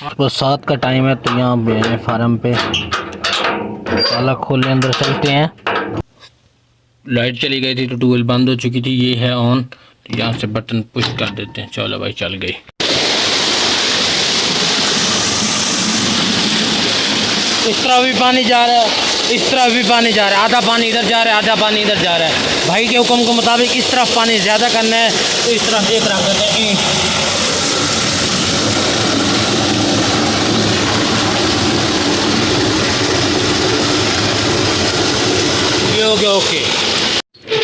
बरसात का टाइम है तो यहाँ पे है फार्म पे, ताला खोलने अंदर चलते हैं। लाइट चली गई थी तो ट्यूबवेल बंद हो चुकी थी, ये है ऑन, तो यहाँ से बटन पुश कर देते हैं। चलो भाई चल गई। इस तरह भी पानी जा रहा है, इस तरफ भी पानी जा रहा है, आधा पानी इधर जा रहा है, आधा पानी इधर जा रहा है। भाई के हुक्म के मुताबिक इस तरफ पानी ज़्यादा करना है तो इस तरफ एक रख देते हैं। ये हो गया ओके।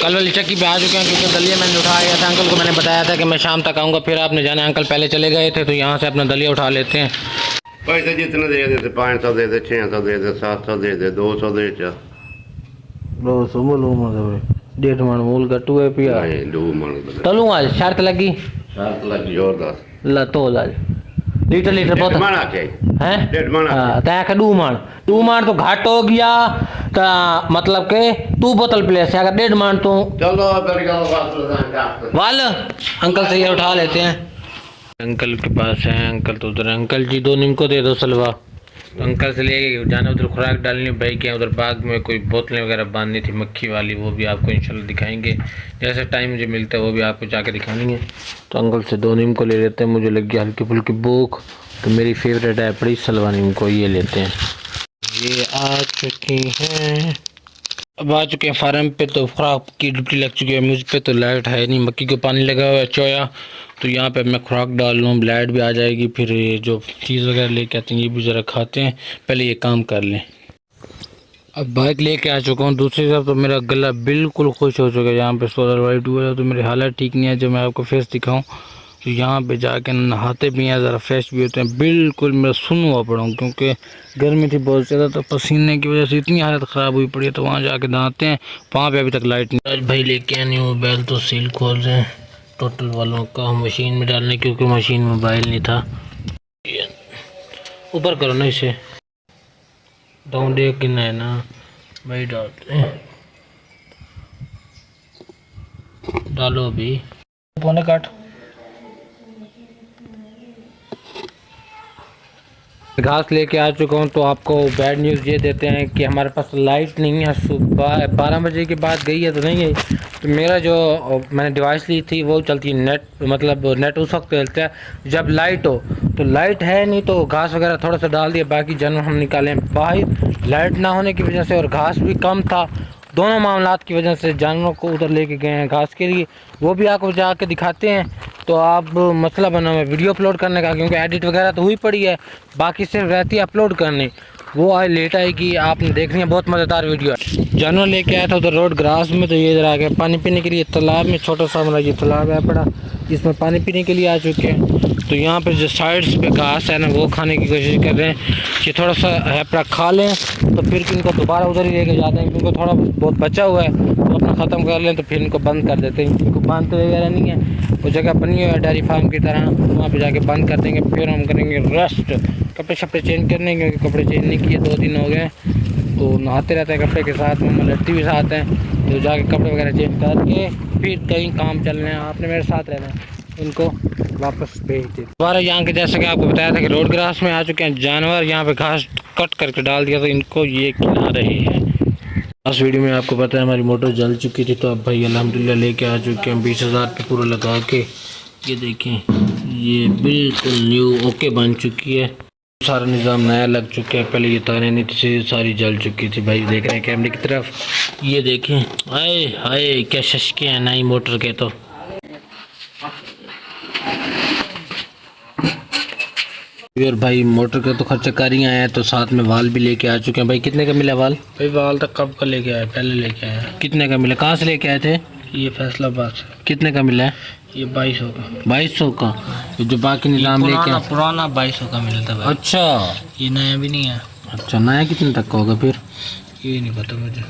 कल वाली चक्की पे आ चुके हैं क्योंकि दलिया मैंने उठा आया था। अंकल को मैंने बताया था कि मैं शाम तक आऊँगा, फिर आपने जाना, अंकल पहले चले गए थे, तो यहाँ से अपना दलिया उठा लेते हैं। पैसे जितने दे देते 500 दे दे, 600 दे दे, 700 दे दे, 200 दे दे। 200 बोलो मतलब 1.5 मन मूल गट्टू है पिया। नहीं 2 मन तलूँ आज शर्त लगी, शर्त लगी जोरदार। ला तो लाज लीटर लीटर बहुत मन आके हैं। 1.5 मन हाँ तय के 2 मन तो घाट हो गया, तो मतलब के 2 बोतल प्लेस है, अगर 1.5 मन तो चलो बात वाल अंकल से ये उठा लेते हैं। अंकल के पास है, अंकल तो उधर। अंकल जी 2 नीम को दे दो सलवा। तो अंकल से लेके जाना उधर खुराक डालनी। भाई के उधर बाग में कोई बोतलें वगैरह बांधनी थी मक्खी वाली, वो भी आपको इंशाल्लाह दिखाएंगे जैसे टाइम मुझे मिलता है, वो भी आपको जाके दिखाएंगे। तो अंकल से 2 नीम को ले लेते हैं। मुझे लग गया हल्की फुल्की भूख, तो मेरी फेवरेट है बड़ी सलवा नीम को, ये लेते हैं। ये आ चुकी हैं, अब आ चुके हैं फार्म पे। तो खुराक की ड्यूटी लग चुकी है मुझ पे, तो लाइट है नहीं, मक्की को पानी लगा हुआ है चोया, तो यहाँ पे मैं खुराक डाल लूँ, लाइट भी आ जाएगी। फिर ये जो चीज़ वगैरह लेके आते हैं ये भी ज़रा खाते हैं, पहले ये काम कर लें। अब बाइक लेके आ चुका हूँ। दूसरी तरफ तो मेरा गला बिल्कुल खुश हो चुका है। यहाँ पे सोलर वाइट हुआ है तो मेरी हालत ठीक नहीं है, जो मैं आपको फेस दिखाऊँ। तो यहाँ पे जाके नहाते भी हैं, ज़रा फ्रेश भी होते हैं। बिल्कुल मैं सुन हुआ पड़ा हूँ क्योंकि गर्मी थी बहुत ज़्यादा, तो पसीने की वजह से इतनी हालत ख़राब हुई पड़ी है। तो वहाँ जाके नहाते हैं, वहाँ पे अभी तक लाइट नहीं। आज भाई लेके आनी हूँ बैल, तो सील खोल रहे हैं टोटल वालों का मशीन में डालने, क्योंकि मशीन में मोबाइल नहीं था। ऊपर करो ना इसे, डोंडे कितना है ना भाई, डालते हैं, डालो अभी पौने काट। घास लेके आ चुका हूँ। तो आपको बैड न्यूज़ ये देते हैं कि हमारे पास लाइट नहीं है। सुबह 12 बजे के बाद गई है तो नहीं है। तो मेरा जो मैंने डिवाइस ली थी वो चलती है नेट, मतलब नेट उस वक्त चलता है जब लाइट हो। तो लाइट है नहीं तो घास वगैरह थोड़ा सा डाल दिया, बाकी जानवर हम निकाले बाहर। लाइट ना होने की वजह से और घास भी कम था, दोनों मामलात की वजह से जानवरों को उधर लेके गए हैं घास के लिए, वो भी आपको जाके दिखाते हैं। तो आप मसला बना हुआ है वीडियो अपलोड करने का, क्योंकि एडिट वगैरह तो हुई पड़ी है, बाकी सिर्फ रहती है अपलोड करनी, वो आज लेट आएगी, आपने देखनी है। बहुत मज़ेदार वीडियो है। जानवर लेके आया था उधर रोड ग्रास में, तो ये इधर आ गया पानी पीने के लिए तालाब में। छोटा सा हमारा ये तालाब है बड़ा, जिसमें पानी पीने के लिए आ चुके हैं। तो यहाँ पे जो साइड्स पे घास है ना वो खाने की कोशिश कर रहे हैं कि थोड़ा सा है पर खा लें, तो फिर इनको दोबारा उधर ही लेके जाते हैं, क्योंकि थोड़ा बहुत बचा हुआ है तो अपना ख़त्म कर लें, तो फिर इनको बंद कर देते हैं। इनको बांधते वगैरह नहीं है, वो जगह बनी हुई है डेयरी फार्म की तरह, वहाँ पे जाके बंद कर देंगे। फिर हम करेंगे रेस्ट, कपड़े शपड़े चेंज करने, क्योंकि कपड़े चेंज नहीं किए 2 दिन हो गए। तो नहाते रहते हैं कपड़े के साथ, मम्मा लड़ती भी साथ हैं, तो जाके कपड़े वगैरह चेंज करके फिर कहीं काम चलना है। आपने मेरे साथ रहना है, उनको वापस भेज दे। दोबारा यहाँ के जैसा कि आपको बताया था कि रोड ग्रास में आ चुके हैं जानवर, यहाँ पे घास कट करके डाल दिया, तो इनको ये खिला रहे हैं। इस वीडियो में आपको पता है हमारी मोटर जल चुकी थी, तो अब भाई अल्हम्दुलिल्लाह लेके आ चुके हैं 20,000 पे पूरा लगा के। ये देखें, ये बिल्कुल न्यू ओके बन चुकी है, सारा निज़ाम नया लग चुका है। पहले ये तारें नहीं थी, सारी जल चुकी थी। भाई देख रहे हैं कैमरे की तरफ, ये देखें, आए हाय क्या शशके हैं नई मोटर के। तो और भाई मोटर का तो खर्चा कर ही आए हैं, तो साथ में वाल भी लेके आ चुके हैं। भाई कितने का मिला वाल? भाई वाल तक कब का लेके आए, पहले लेके आए हैं। कितने का मिला? कहाँ से लेके आए थे? ये फैसलाबाद से। कितने का मिला है? ये 2200 का। 2200 का? जो बाकी निज़ाम लेके आए पुराना 2200 का मिलता है। अच्छा, ये नया भी नहीं है। अच्छा, नया कितने तक का होगा फिर? ये नहीं पता मुझे।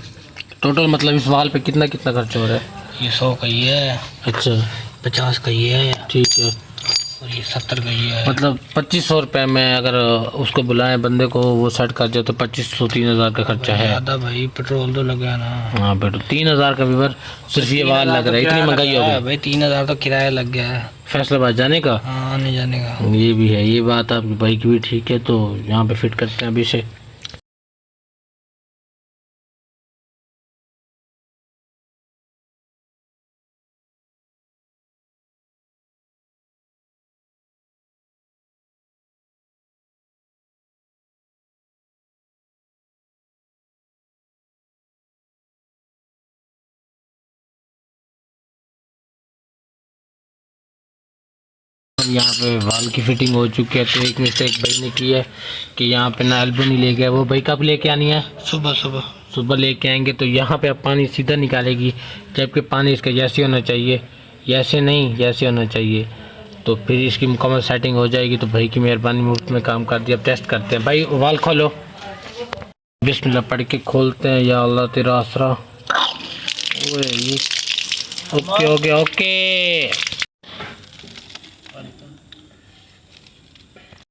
टोटल मतलब इस वाल पे कितना कितना खर्चा हो रहा है? ये 100 का ये है। अच्छा, 50 का ये है। ठीक है। और ये 70 का ये है। मतलब 2500 रुपये में अगर उसको बुलाएं बंदे को, वो सेट कर जाए तो 2500-3000 का खर्चा है। ज़्यादा भाई, पेट्रोल तो लगा ना। हाँ पेट्रोल 3000 का भी, सिर्फ ये वाल लग रहा है, इतनी महंगाई हो गई भाई। 3000 तो किराया लग गया है। फैसलाबाद जाने का। हाँ आने जाने का। ये भी है, ये बात आपकी भाई की भी ठीक है। तो यहाँ पे फिट करते हैं अभी से। यहाँ पे वाल की फिटिंग हो चुकी है। तो एक मिस्टेक भाई ने की है कि यहाँ पे ना एल्बो नहीं ले गया। वो भाई कब लेके आनी है? सुबह सुबह सुबह लेके आएंगे। तो यहाँ पे अब पानी सीधा निकालेगी, जबकि पानी इसका जैसे होना चाहिए, ऐसे नहीं जैसे होना चाहिए। तो फिर इसकी मुकम्मल सेटिंग हो जाएगी। तो भाई की मेहरबानी, मुफ्त में काम कर दिया। अब टेस्ट करते हैं। भाई वाल खोलो, बिस्मिल्लाह पढ़ के खोलते हैं। या अल्लाह तेरा आसरा। ओए ये ओके ओके ओके।